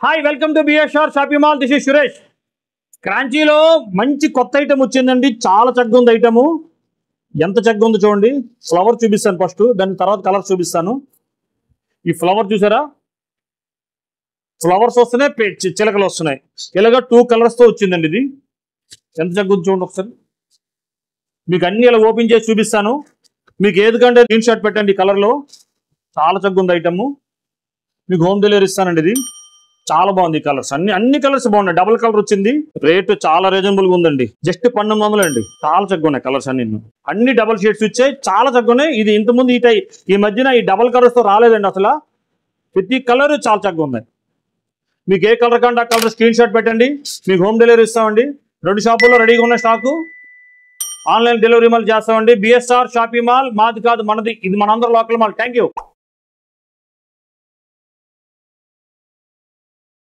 Hi welcome to BSR shopping mall. This is Suresh. క్రాంచీలో మంచి కొత్త ఐటమ్ వచ్చిందండి. చాలా చక్కగా ఉంది ఐటమ్. ఎంత చక్కగా ఉందో చూడండి. ఫ్లవర్ చూపిస్తాను ఫస్ట్, దాని తర్వాత కలర్ చూపిస్తాను. ఈ ఫ్లవర్ చూసారా, ఫ్లవర్స్ వస్తున్నాయి, చిలకలు వస్తున్నాయి. ఇలాగా 2 కలర్స్ తో వచ్చిందండి. ఇది ఎంత చక్కగా ఉంది చూడండి. ఒకసారి మీకు అన్ని ఇలా ఓపెన్ చేసి చూపిస్తాను. మీకు ఏది కంటే స్క్రీన్ షాట్ పెట్టండి. ఈ కలర్ లో చాలా చక్కగా ఉంది ఐటమ్. మీకు హోమ్ డెలివరీ ఇస్తానండి. ఇది చాలా బాగుంది. కలర్స్ అన్ని కలర్స్ బాగున్నాయి. డబుల్ కలర్ వచ్చింది. రేటు చాలా రీజనబుల్ గా ఉందండి. జస్ట్ 1900 అండి. చాలా చక్కగా ఉన్నాయి కలర్స్ అన్ని డబుల్ షేడ్స్ వచ్చాయి. చాలా చక్కగా ఉన్నాయి. ఇది ఇంతకుముందు ఈ మధ్యన ఈ డబుల్ కలర్స్ తో రాలేదండి. అసలు ప్రతి కలర్ చాలా చక్కగా ఉన్నాయి. మీకు ఏ కలర్ కంటే ఆ కలర్ స్క్రీన్ షాట్ పెట్టండి. మీకు హోమ్ డెలివరీ ఇస్తామండి. 2 షాపుల్లో రెడీగా ఉన్న స్టాకు. ఆన్లైన్ డెలివరీ మాల్ చేస్తామండి. బిఎస్ఆర్ షాపింగ్ మాల్ మాది కాదు, మనది. ఇది మనందరం లోకల్ మాల్. Thank you.